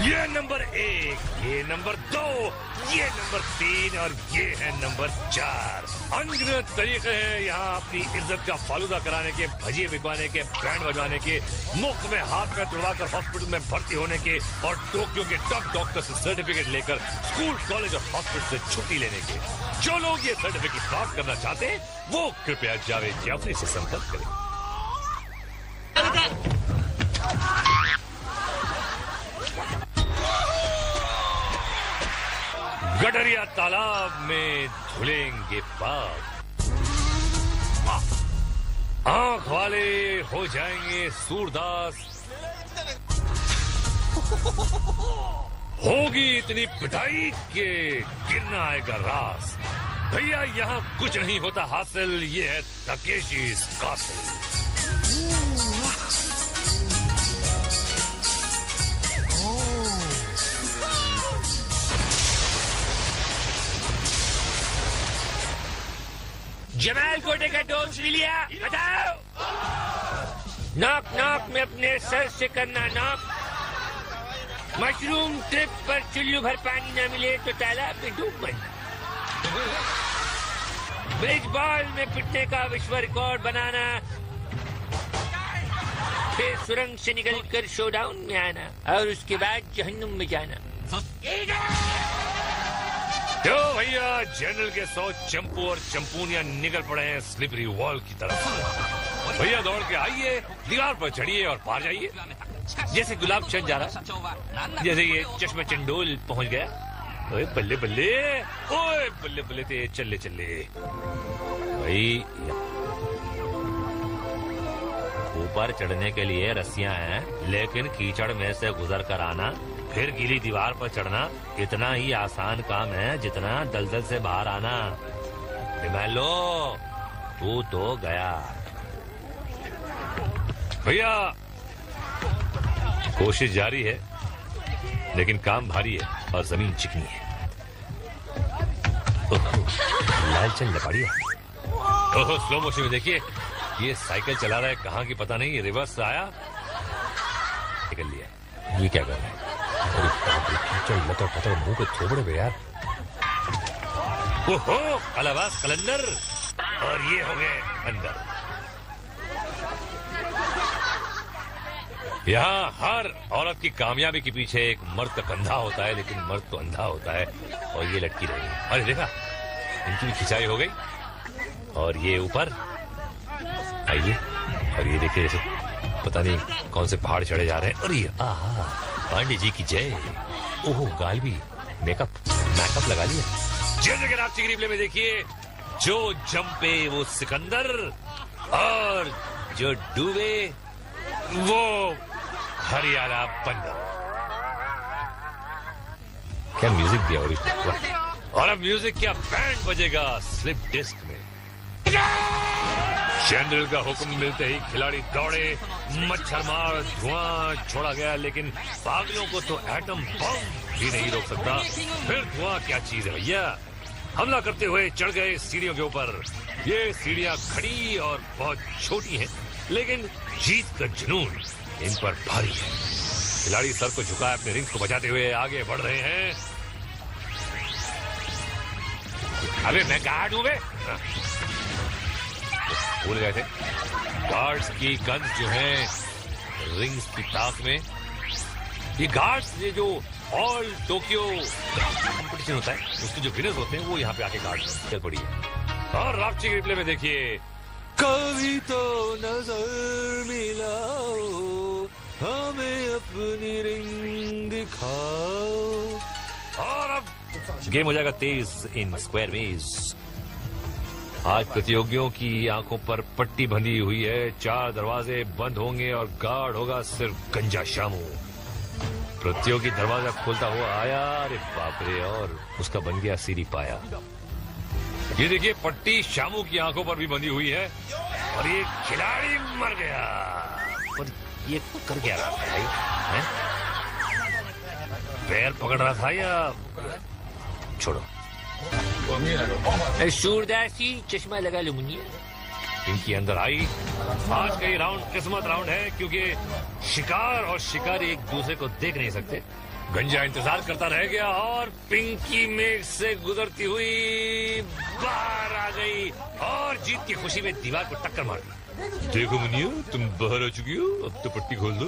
ये नंबर 1, ये नंबर 2, ये नंबर 3 और ये है नंबर 4। अनगिनत तरीके हैं यहाँ अपनी इज्जत का फालूदा कराने के, भजिए बिकवाने के, बैंड बजवाने के, मुफ्त में हाथ में तुड़वाकर हॉस्पिटल में भर्ती होने के और टोक्यो के टॉप डॉक्टर से सर्टिफिकेट लेकर स्कूल, कॉलेज और हॉस्पिटल से छुट्टी लेने के। जो लोग ये सर्टिफिकेट प्राप्त करना चाहते हैं वो कृपया जावेद जाफरी से संपर्क करें। गडरिया तालाब में धुलेंगे पाप, आंख वाले हो जाएंगे सूरदास, होगी इतनी पिटाई के गिरना आएगा रास। भैया यहाँ कुछ नहीं होता हासिल, ये है तकेशी's कासिल। जमाल कोटे का डोज ले लिया, बताओ। नॉक नॉक में अपने सर से करना नॉक। मशरूम ट्रिप पर चुल्लू भर पानी न मिले तो तालाब में डूब मरना। ब्रिज बॉल में पिटने का विश्व रिकॉर्ड बनाना, फिर सुरंग से निकलकर शोडाउन में आना और उसके बाद जहन्नुम में जाना। तो भैया जनरल के 100 चंपू और चंपूनियां निकल पड़े हैं स्लिपरी वॉल की तरफ। भैया दौड़ के आइए, दीवार पर चढ़िए और पार जाइए। जैसे गुलाब चंद जा रहा, जैसे ये चश्मे चंडोल पहुंच गया। ओए बल्ले बल्ले, ओए बल्ले बल्ले ते चले चले। भाई ऊपर चढ़ने के लिए रस्सियां हैं, लेकिन कीचड़ में से गुजर कर आना फिर गीली दीवार पर चढ़ना इतना ही आसान काम है जितना दलदल से बाहर आना। लो तू तो गया। भैया कोशिश जारी है, लेकिन काम भारी है और जमीन चिकनी है। लालचंद लपड़िया। ओहो स्लो मोशन में देखिए, ये साइकिल चला रहा है कहाँ की पता नहीं, रिवर्स आया निकल लिया। ये क्या कर रहा है? चल लतर पतर मुंह पे थोबड़े बे यार। ओहो अलावास कलंदर, और ये हो गए अंदर। यहाँ हर औरत की कामयाबी के पीछे एक मर्द का कंधा होता है, लेकिन मर्द तो अंधा होता है और ये लटकी रही है। अरे देखा, इनकी भी खिंचाई हो गई और ये ऊपर आइए। और ये देखिए जैसे पता नहीं कौन से पहाड़ चढ़े जा रहे हैं। अरे आहा, पांडे जी की जय। ओहो गाल भी मेकअप लगा लिया। जैसे कि रात की रिप्ले में देखिए, जो जंपे वो सिकंदर और जो डूबे वो हरियाणा बंदर। क्या म्यूजिक दिया और अब म्यूजिक क्या बैंड बजेगा स्लिप डिस्क में। जनरल का हुक्म मिलते ही खिलाड़ी दौड़े, मच्छर मार धुआं छोड़ा गया, लेकिन पागलों को तो एटम बम भी नहीं रोक सकता। फिर धुआं क्या चीज है भैया। हमला करते हुए चढ़ गए सीढ़ियों के ऊपर। ये सीढ़ियां खड़ी और बहुत छोटी हैं, लेकिन जीत का जुनून इन पर भारी है। खिलाड़ी सर को झुकाए अपने रिंग को बचाते हुए आगे बढ़ रहे हैं। अबे मैं कहाँ डूबे? भूल गए थे। गार्ड्स की गन्स जो हैं रिंग्स की ताक में। ये गार्ड्स, ये जो ऑल टोक्यो कंपटीशन होता है उसके जो विनर्स होते हैं वो यहाँ पे आके गार्ड्स चल पड़ी है। और रापची के रिप्ले में देखिए, कभी तो नजर मिलाओ, हमें अपनी रिंग दिखाओ। और अब गेम हो जाएगा तेज इन स्क्वायर वेज। आज प्रतियोगियों की आंखों पर पट्टी बंधी हुई है, 4 दरवाजे बंद होंगे और गार्ड होगा सिर्फ गंजा शामू। प्रतियोगी दरवाजा खोलता हुआ आया, अरे बाप रे, और उसका बन गया सीढ़ी पाया। ये देखिए पट्टी शामू की आंखों पर भी बंधी हुई है और ये खिलाड़ी मर गया। और ये कर क्या रहा था भाई? पैर पकड़ रहा था या छोड़ो। सूरदासी चश्मा लगा लो मुनिया। इनकी अंदर आई। आज का ये राउंड किस्मत राउंड है, क्योंकि शिकार और शिकारी एक दूसरे को देख नहीं सकते। गंजा इंतजार करता रह गया और पिंकी मेघ से गुजरती हुई बाहर आ गई और जीत की खुशी में दीवार को टक्कर मार दी। देखो मुनिया, तुम बाहर आ चुकी हो, अब तो पट्टी खोल दो।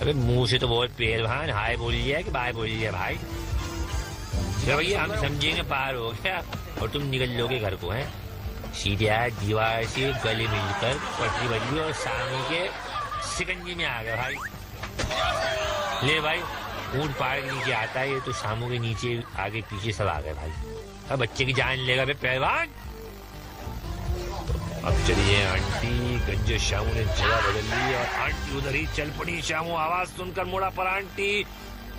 अबे मुंह से तो बहुत पहलवान हाय बोल लिया कि बाय बोल लिया भाई। क्या भैया हम समझेंगे पार हो गया और तुम निकल लोगे घर को। हैं सीधे दीवार से गले मिलकर पटरी बजी और सामने के सिकंजी में आ गया भाई। ले भाई, ऊंट पहाड़ के नीचे आता है, ये तो शामू के नीचे आगे पीछे सब आ गए भाई। अब बच्चे की जान लेगा बे पहलवान। अब चलिए आंटी। गंजे शामू ने जगह बदल ली और आंटी उधर ही चल पड़ी। शामू आवाज सुनकर मुड़ा पर आंटी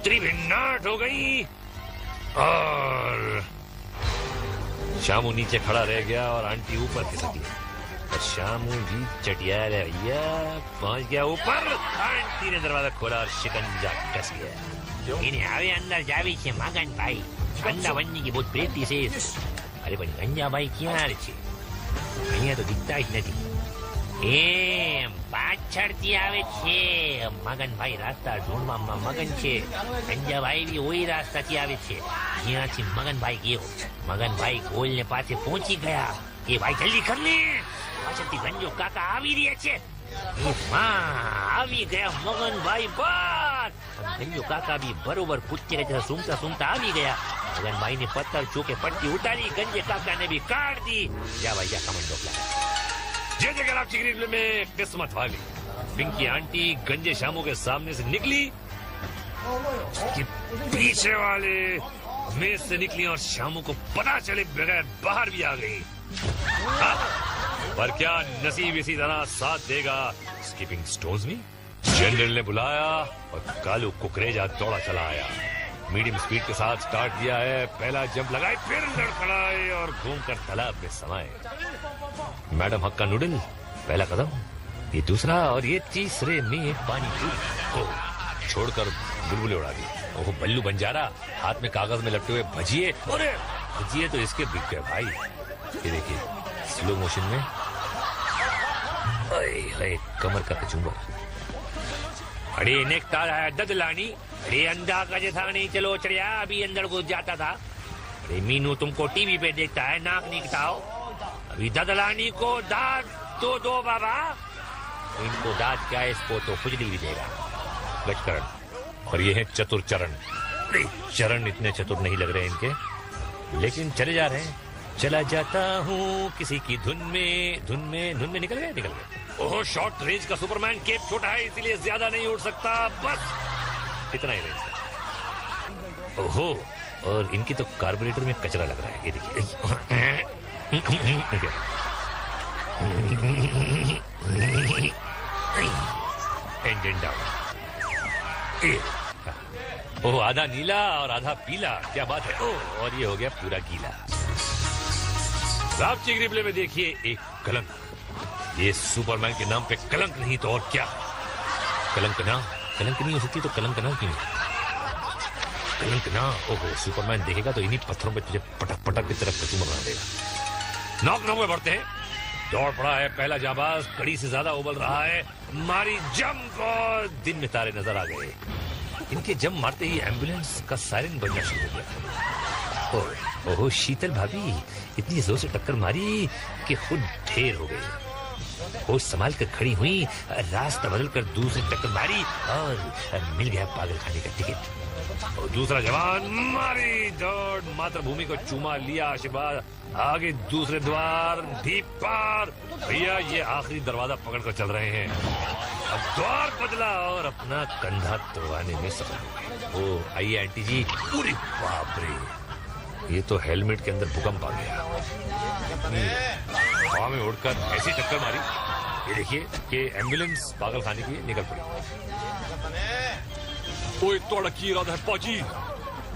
त्रिभिन्नाट हो गई और शामू नीचे खड़ा रह गया और आंटी ऊपर खिसक गई। शामू भी चटिया भैया पहुंच गया ऊपर। आंटी ने दरवाजा खोला और शिकंजा कस गया। इन्हें आवे अंदर जावी छे मगन भाई, अंडा बनने की बहुत प्रेक्टिस है। अरे पण गंजा भाई ક્યાં છે? અહીંયા તો દિખતા જ નથી। એમ પાછળથી આવે છે મગનભાઈ, રાસ્તા ઢૂંઢવામાં મગન છે। ગંજાભાઈ બી ઓય રાસ્તાથી આવે છે જ્યાંથી મગનભાઈ ગયો। મગનભાઈ ગોલને પાસે પહોંચી ગયા। એ ભાઈ જલ્દી કર ને, પાછળથી ગંજો કાકા આવી રહ્યા છે। એ માં આવી ગયા મગનભાઈ બસ। ગંજો કાકા બી બરોબર કૂદતે રહેતા સૂંઘતા સૂંઘતા આવી ગયા। મગનભાઈ ने पत्थर चूके पट्टी उतारी, गंजे काका ने भी काट दी। जा भाई जा, कमंडो जैसे कि आप चिकनी में किस्मत वाली पिंकी आंटी गंजे शामू के सामने से निकली कि पीछे वाले मेज से निकली और शामू को पता चले बगैर बाहर भी आ गई। पर क्या नसीब इसी तरह साथ देगा स्कीपिंग स्टोन्स में? जनरल ने बुलाया और कालू कुकरेजा दौड़ा चला आया। मीडियम स्पीड के साथ स्टार्ट दिया है। पहला जंप लगाए, फिर लड़खड़ाए और घूमकर तालाब में समाये। मैडम हक्का नूडल पहला कदम, ये दूसरा और ये तीसरे में पानी को छोड़कर बुलबुले उड़ा दी। ओह बल्लू बंजारा हाथ में कागज में लपटे हुए भजिए। अरे भजिए तो इसके बिक गए भाई। ये देखिए स्लो मोशन में कमर का कचूमर। अरे नेकता है ददलानी, अरे अंधा का जैसा नहीं चलो चढ़िया अभी अंदर घुस जाता था। अरे मीनू तुमको टीवी पे देखता है, नाक निकताओ। अभी ददलानी को दाद तो दो बाबा। इनको दाद क्या है, इसको तो खुजली भी देगा। गजकरण और ये है चतुर चरण। चरण इतने चतुर नहीं लग रहे इनके, लेकिन चले जा रहे हैं। चला जाता हूँ किसी की धुन में निकल गए। ओहो शॉर्ट रेंज का सुपरमैन, केप छोटा है इसीलिए ज्यादा नहीं उड़ सकता, बस इतना ही रेंज। ओहो और इनकी तो कार्बोरेटर में कचरा लग रहा है, ये देखिए। Engine down. ओह आधा नीला और आधा पीला, क्या बात है। ओह और ये हो गया पूरा गीला। आप चिगरी प्ले में देखिए एक कलंक। ये सुपरमैन के नाम पे कलंक नहीं तो और क्या। कलंक नहीं हो सकती तो कलंक ना क्यों? कलंक ना। ओहो सुपरमैन देखेगा तो इन्हीं पत्थरों पे तुझे पटक पटक की तरफ कचूमर बना देगा। नॉक में बढ़ते हैं। दौड़ पड़ा है पहला जाबाज, कड़ी से ज्यादा उबल रहा है। मारी जंप और दिन में तारे नजर आ गए। इनके जंप मारते ही एम्बुलेंस का सायरन बजना शुरू हो गया। ओहो शीतल भाभी इतनी जोर से टक्कर मारी कि खुद ढेर हो गई। होश संभाल कर खड़ी हुई, रास्ता बदल कर दूसरी टक्कर मारी और मिल गया पागल खाने का टिकट। और दूसरा जवान मारी दौड़, मातृभूमि को चूमा लिया आशीर्वाद। आगे दूसरे द्वार भी पार। भैया ये आखिरी दरवाजा पकड़ कर चल रहे हैं। अब द्वार बदला और अपना कंधा तोड़वाने में सफल। ओ आइए आंटी जी। पूरी बाप रे, ये तो हेलमेट के अंदर भूकंप आ गया। हवा में उड़कर ऐसी टक्कर मारी, ये देखिए कि एम्बुलेंस पागल खाने की निकल पड़ी। ओए तोड़ा की इरादा है पाजी?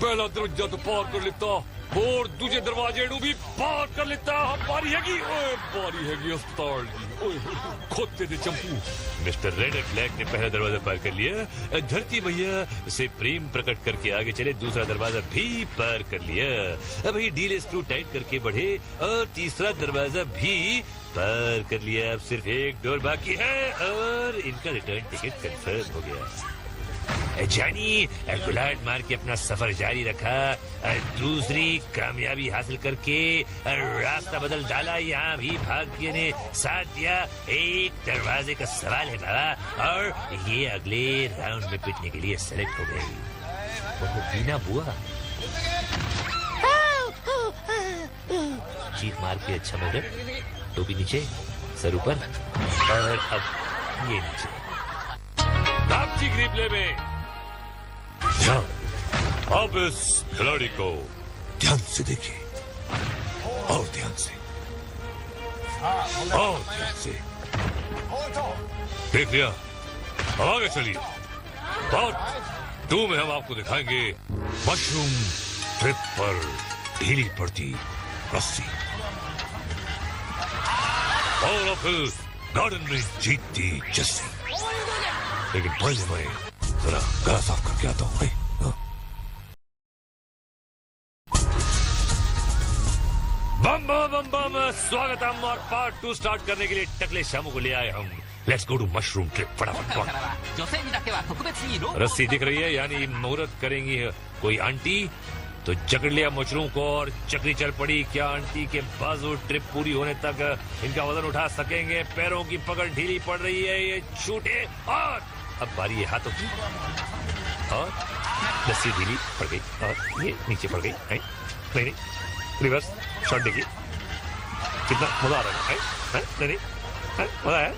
पहला दरवाजा तो पार कर लेता और दूसरे दरवाजे भी पार कर लेता। बारी हैगी अस्पताल की। ओए खोदते थे चंपू। मिस्टर रेड एंड ब्लैक ने पहला दरवाजा पार कर लिया। धरती भैया से प्रेम प्रकट करके आगे चले, दूसरा दरवाजा भी पार कर लिया। अब ये डील स्क्रू टाइट करके बढ़े और तीसरा दरवाजा भी पार कर लिया। अब सिर्फ एक डोर बाकी है और इनका रिटर्न टिकट कंफर्म हो गया। जानी गुलाट मार के अपना सफर जारी रखा, दूसरी कामयाबी हासिल करके रास्ता बदल डाला। यहाँ भी भाग्य ने साथ दिया। एक दरवाजे का सवाल है बाबा, और ये अगले राउंड में पिटने के लिए सेलेक्ट हो गई। वो बीना बुआ चीख मार के अच्छा मगर, टोपी नीचे, सर ऊपर, और अब ये नीचे। रापची की रिप्ले में अब इस खिलाड़ी को ध्यान से देखिए, और ध्यान से, और ध्यान से। देख लिया, अब आगे चलिए। पार्ट 2 में हम आपको दिखाएंगे मशरूम ट्रिप पर ढीली पड़ती रस्सी, और फिर गार्डन में जीतती जस्सी। लेकिन पहले मैं जरा गला साफ करके आता हूँ। बम बम बम बम, स्वागत है। हम और पार्ट 2 स्टार्ट करने के लिए टकले शामों को ले आए हम। Let's go to mushroom trip. फटाफट। रस्सी दिख रही है, यानी मुहूर्त करेंगी कोई आंटी, तो जकड़ लिया मशरूम को और चक्री चल पड़ी। क्या आंटी के बाजू ट्रिप पूरी होने तक इनका वजन उठा सकेंगे? पैरों की पकड़ ढीली पड़ रही है, ये छूटे, और अब बारी है हाथों की, और रस्सी ढीली पड़ गई और ये नीचे पड़ गई। नहीं, रिवर्स शॉट देखिए, कितना मजा आ रहा है। नहीं, मजा है।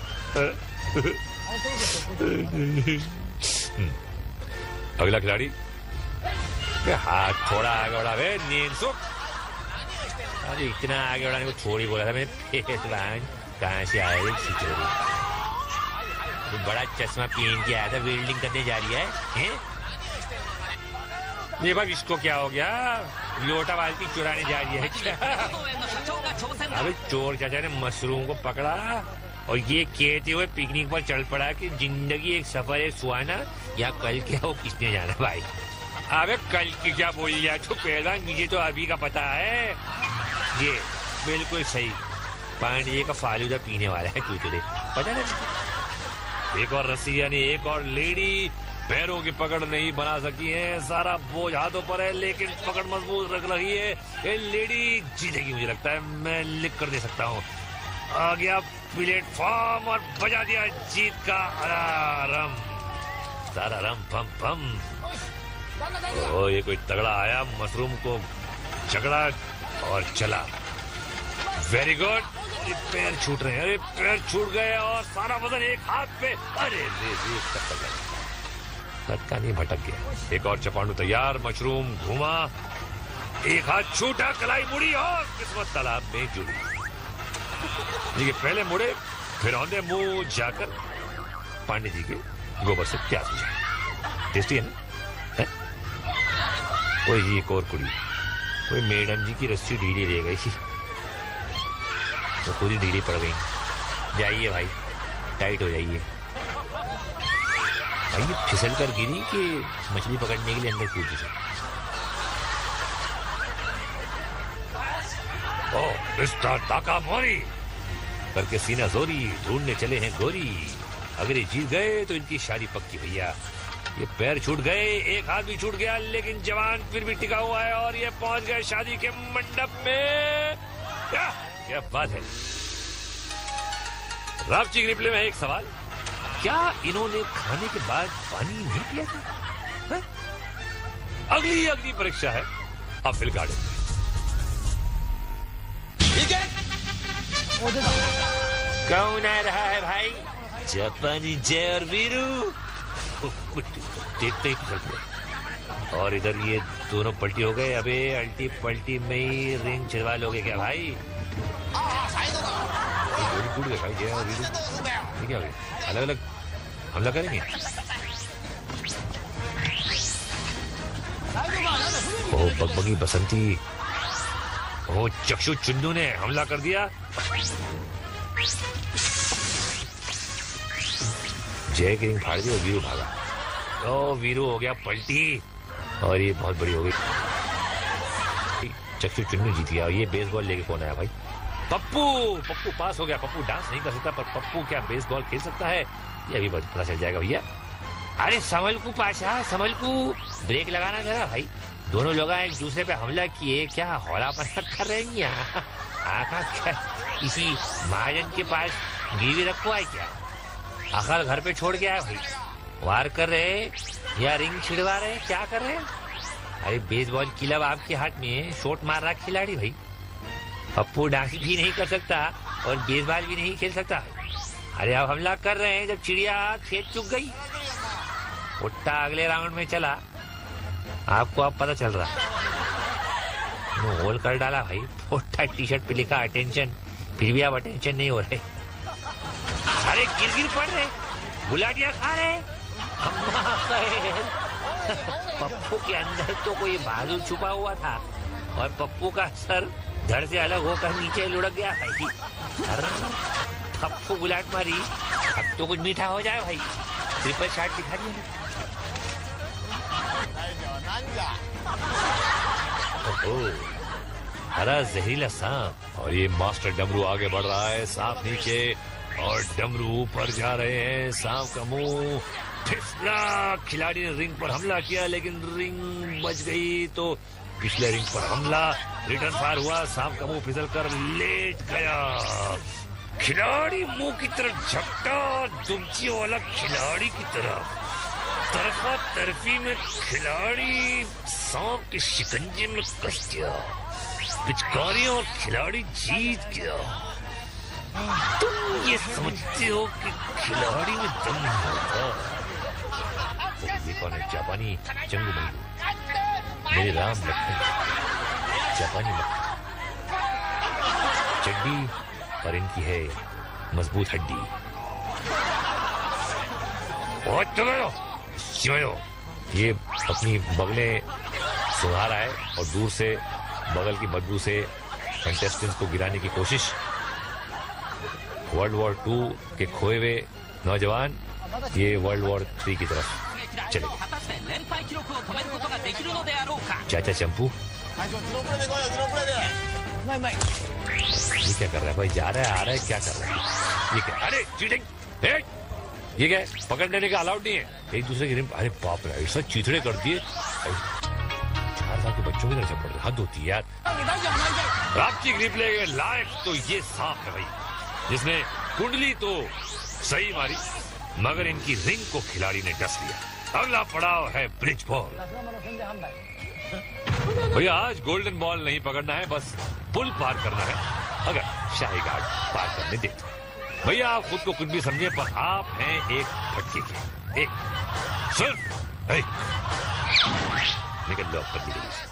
अगला खिलाड़ी, हाथ थोड़ा आगे बढ़ा वे, नींद सुख। अरे इतना आगे बढ़ाने को थोड़ी बोला था मैंने। कहाँ से आया तो बड़ा चश्मा पहन के आया था, वेल्डिंग करने जा रही है? ये भाई इसको क्या हो गया? लोटा बाल्टी चुराने जा रही है क्या? अबे चोर चाचा ने मशरूम को पकड़ा और ये कहते हुए पिकनिक पर चल पड़ा कि जिंदगी एक सफर है सुहाना, या कल क्या हो किसने जाना भाई। अबे कल की क्या बोल लिया तो पहला, मुझे तो अभी का पता है। ये बिल्कुल सही, पांडे का फालूदा पीने वाला है तुझे पता नहीं। एक और रस्सी, यानी एक और लेडी पैरों की पकड़ नहीं बना सकी है। सारा बोझ हाथों पर है, लेकिन पकड़ मजबूत रख रही है। ये लेडी जीतेगी मुझे लगता है, मैं लिख कर दे सकता हूँ। आ गया प्लेटफॉर्म और बजा दिया जीत का अलार्म। सारा रम पम पम। ओ ये कोई तगड़ा आया, मशरूम को झगड़ा और चला। Very good. पैर छूट रहे हैं, अरे पैर छूट गए और सारा वजन एक हाथ पे। अरे लटका नहीं, भटक गया। एक और चपांडू तैयार, मशरूम घुमा, एक हाथ छूटा, कलाई मुड़ी और किस्मत तालाब में जुड़ी। देखिए पहले मुड़े, फिर औंधे मुंह जाकर पांडे जी के गोबर से प्याज बुझाए। टेस्टी है ना? वही एक और कुड़ी, कोई मैडम जी की रस्सी ढीली रह गई तो पूरी ढीली पड़ गई। जाइए भाई, टाइट हो जाइए भाई। ये फिसल कर गिरी कि मछली पकड़ने के लिए अंदर कूद गई। ओ मिस्टर ताकामोरी करके सीना जोरी, ढूंढने चले हैं गोरी। अगर ये जीत गए तो इनकी शादी पक्की भैया। ये पैर छूट गए, एक हाथ भी छूट गया, लेकिन जवान फिर भी टिका हुआ है और ये पहुंच गए शादी के मंडप में। क्या बात है। रापची रिप्ले में एक सवाल, क्या इन्होंने खाने के बाद पानी नहीं पिया था? है? अगली परीक्षा है अपील गार्डन में। कौन आ रहा है भाई? जापानी जय और वीरू। देखते ही फिसल गए और इधर ये दोनों पलटी हो गए। अबे अल्टी पलटी में ही रिंग छिड़वा लोगे क्या भाई? टूट गए भाई जय और वीरू। क्या हो गया? अलग अलग हमला करेंगे? ओ बगबगी बसंती, ओ चक्षु चुन्नू ने हमला कर दिया। जय की रिंग फाड़ दी और वीरू भागा। ओ वीरू हो गया पलटी और ये बहुत बड़ी हो गई। चक्षु चुन्नू जीत गया। ये बेसबॉल लेके कौन आया भाई? पप्पू पास हो गया। पप्पू डांस नहीं कर सकता, पर पप्पू क्या बेसबॉल खेल सकता है? ये अभी पता चल जाएगा भैया। अरे संभलकू पाशा, संभलकू, ब्रेक लगाना जरा भाई। दोनों लोग एक दूसरे पे हमला किए, क्या हौलापन कर रहे हैं यहाँ? आखा क्या किसी महाजन के पास गिरवी रखो है क्या? आखिर घर पे छोड़ के आया भाई। वार कर रहे या रिंग छिड़वा रहे, क्या कर रहे? अरे बेसबॉल क्लब आपके हाथ में, शॉट मार रहा खिलाड़ी भाई। पप्पू डांस भी नहीं कर सकता और बेसबॉल भी नहीं खेल सकता। अरे अब हमला कर रहे हैं जब चिड़िया खेत चुग गई। उट्टा अगले राउंड में चला, आपको अब पता चल रहा। नो होल कर डाला भाई। उट्टा टी शर्ट पे लिखा अटेंशन, फिर भी आप अटेंशन नहीं हो रहे। अरे गिर गिर पड़ रहे, गुलाटियां खा रहे। अम्मा पप्पू के अंदर तो कोई बाजू छुपा हुआ था और पप्पू का सर धड़ से अलग होकर नीचे लुढ़क गया भाई। पप्पू गुलाट मारी, अब तो कुछ मीठा हो जाए भाई। ट्रिपल शॉट दिखा दिया। हरा जहरीला सांप, और ये मास्टर डमरू आगे बढ़ रहा है। सांप नीचे और डमरू ऊपर जा रहे हैं। सांप का मुंह फिसला। खिलाड़ी ने रिंग पर हमला किया लेकिन रिंग बच गई, तो पिछले रिंग पर हमला, रिटर्न फायर हुआ। सांप का मुंह फिसल कर लेट गया। खिलाड़ी मुंह की तरफ झपटा, दुमचियों वाला खिलाड़ी की तरफ। तरफा तरफी में खिलाड़ी सांप के शिकंजे में कस गया। पिचकारियों और खिलाड़ी जीत गया। तुम ये समझते हो कि खिलाड़ी में दम नहीं होता। ये कौन है? जापानी जंगू बंधु, मेरे राम लखन, जापानी मक्खन। चड्डी और इनकी है मजबूत हड्डी। बहुत चलो, ये अपनी बगलें सुधार आए और दूर से बगल की बदबू से कंटेस्टेंट्स को गिराने की कोशिश। वर्ल्ड वॉर 2 के खोए हुए नौजवान ये वर्ल्ड वॉर 3 की तरफ चले गए। चाचा चंपू ये क्या कर रहा है भाई? जा रहा है, आ रहा है, क्या कर रहा है ये? क्या? अरे चीटिंग! ये क्या पकड़ने का अलाउड नहीं है। एक दूसरे की, अरे बाप रे, ऐसा चीथड़े कर दिए। 4 साल के बच्चों की तरह से पड़ रहे, हद होती है यार। आपकी ग्रिप ले लायक तो ये सांप है भाई, जिसने कुंडली तो सही मारी मगर इनकी रिंग को खिलाड़ी ने डस लिया। अगला पड़ाव है ब्रिज बॉल। भैया आज गोल्डन बॉल नहीं पकड़ना है, बस पुल पार करना है। अगर शाही घाट पार करने दे तो भैया आप खुद को कुछ भी समझे, पर आप हैं एक फटके के, एक सिर्फ एक। निकल लो अपनी गली से।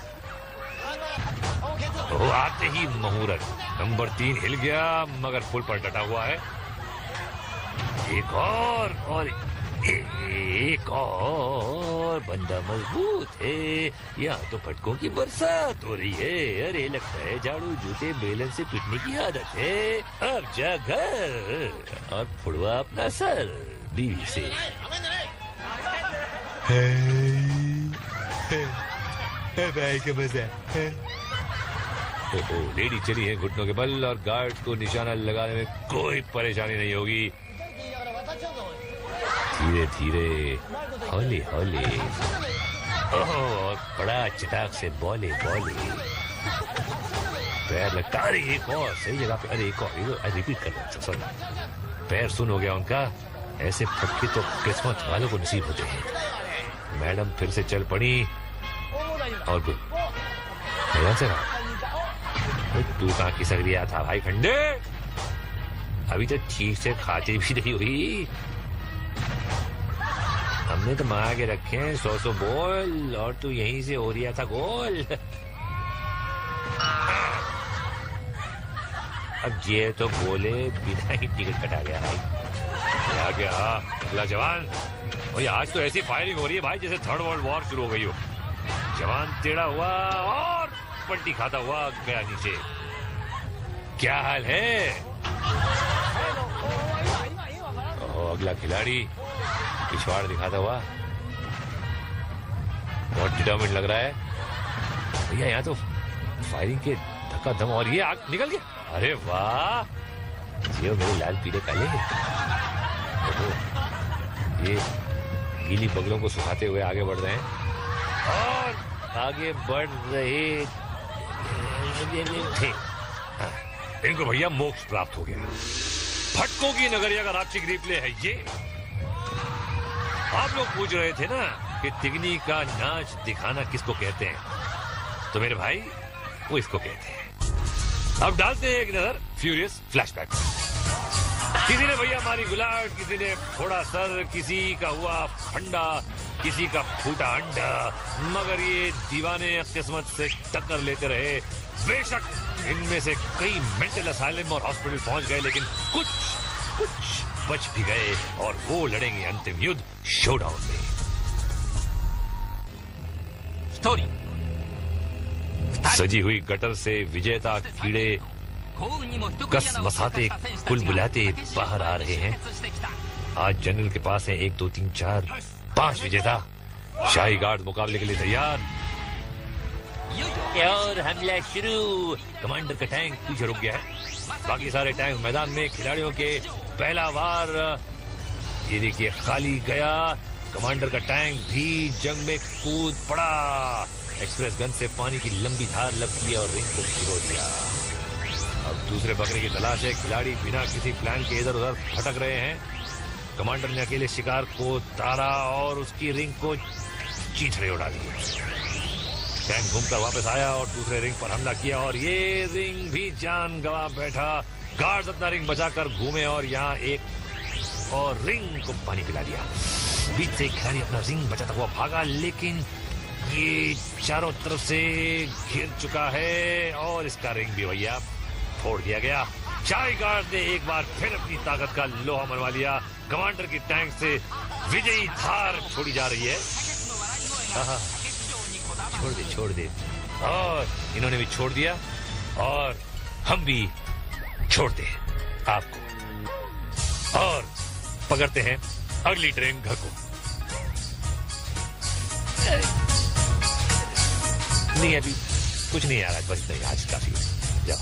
वो आते ही मुहूर्त नंबर 3 हिल गया मगर पुल पर डटा हुआ है। एक और बंदा मजबूत है। यहाँ तो फटकों की बरसात हो रही है। अरे लगता है झाड़ू जूते बेलन से पीटने की आदत है। अब जा घर और फुड़वा अपना सर बीवी से। भाई का मजा। लेडी चली है घुटनों के बल और गार्ड को निशाना लगाने में कोई परेशानी नहीं होगी। धीरे धीरे, हौले हौले, और बड़ा चटाक से बोले बोले। पैर लगता, अरे एक और सही जगह पे, अरे एक और रिपीट कर रहा सॉरी। पैर सुन हो गया उनका। ऐसे फटके तो किस्मत वालों को नसीब होते हैं। मैडम फिर से चल पड़ी और गुड से तू कहाँ खिसक लिया था भाई खंडे? अभी तो ठीक से खाती भी नहीं हुई। हमने तो मंगा के रखे हैं 100 बॉल और तू यहीं से हो रिया था गोल। अब ये तो बोले बिना ही टिकट कटा गया भाई। क्या गया अगला जवान? भाई आज तो ऐसी फायरिंग हो रही है भाई जैसे 3rd वर्ल्ड वॉर शुरू हो गई हो। जवान टेढ़ा हुआ और पलटी खाता हुआ गया नीचे। क्या हाल है? अगला खिलाड़ी पिछवाड़ दिखाता हुआ बहुत डिटर्मिन्ड लग रहा है भैया। यहाँ तो फायरिंग के धक्का धम और ये आग निकल गया। अरे वाह, ये मेरे लाल पीले काले। गीली बगलों को सुखाते हुए आगे बढ़ रहे हैं और आगे बढ़ रहे थे। हाँ, इनको भैया मोक्ष प्राप्त हो गया। भटकों की नगरिया का रापचिक रिप्ले है ये। आप लोग पूछ रहे थे ना कि तिगनी का नाच दिखाना किसको कहते हैं, तो मेरे भाई वो इसको कहते हैं। अब डालते हैं एक नजर फ्यूरियस फ्लैशबैक। किसी ने भैया मारी गुलाट, किसी ने फोड़ा सर, किसी का हुआ फंडा, किसी का फूटा अंडा, मगर ये दीवाने किस्मत से टक्कर लेते रहे। बेशक इनमें से कई मेंटल असाइलम और हॉस्पिटल पहुंच गए, लेकिन कुछ बच भी गए और वो लड़ेंगे अंतिम युद्ध शोडाउन में। स्टोरी सजी हुई गटर से विजेता कीड़े कस मसाते कुल बुलाते बाहर आ रहे हैं। आज जनरल के पास है 1 2 3 4 5 विजेता। शाही गार्ड मुकाबले के लिए तैयार और हमला शुरू। कमांडर का टैंक पीछे रुक गया है, बाकी सारे टैंक मैदान में। खिलाड़ियों के पहला वार ये देखिए खाली गया। कमांडर का टैंक भी जंग में कूद पड़ा। एक्सप्रेस गन से पानी की लंबी धार लगती है और रिंग को भिगो दिया। अब दूसरे बकरे की तलाश है। खिलाड़ी बिना किसी प्लान के इधर उधर भटक रहे हैं। कमांडर ने अकेले शिकार को तारा और उसकी रिंग को चीथड़े उड़ा दिए। टैंक घूमकर वापस आया और दूसरे रिंग पर हमला किया और ये रिंग भी जान गंवा बैठा। गार्ड्स अपना रिंग बचाकर घूमे और यहाँ एक और रिंग को पानी पिला दिया। बीच से खिलाड़ी अपना रिंग बचाता हुआ भागा, लेकिन ये चारों तरफ से घिर चुका है और इसका रिंग भी भैया फोड़ दिया गया। शाही गार्ड ने एक बार फिर अपनी ताकत का लोहा मनवा लिया। कमांडर की टैंक से विजयी धार छोड़ी जा रही है। छोड़ दे और इन्होंने भी छोड़ दिया और हम भी छोड़ दे आपको और पकड़ते हैं अगली ट्रेन घर को। नहीं अभी कुछ नहीं आ रहा, बस नहीं, आज काफी है। जाओ।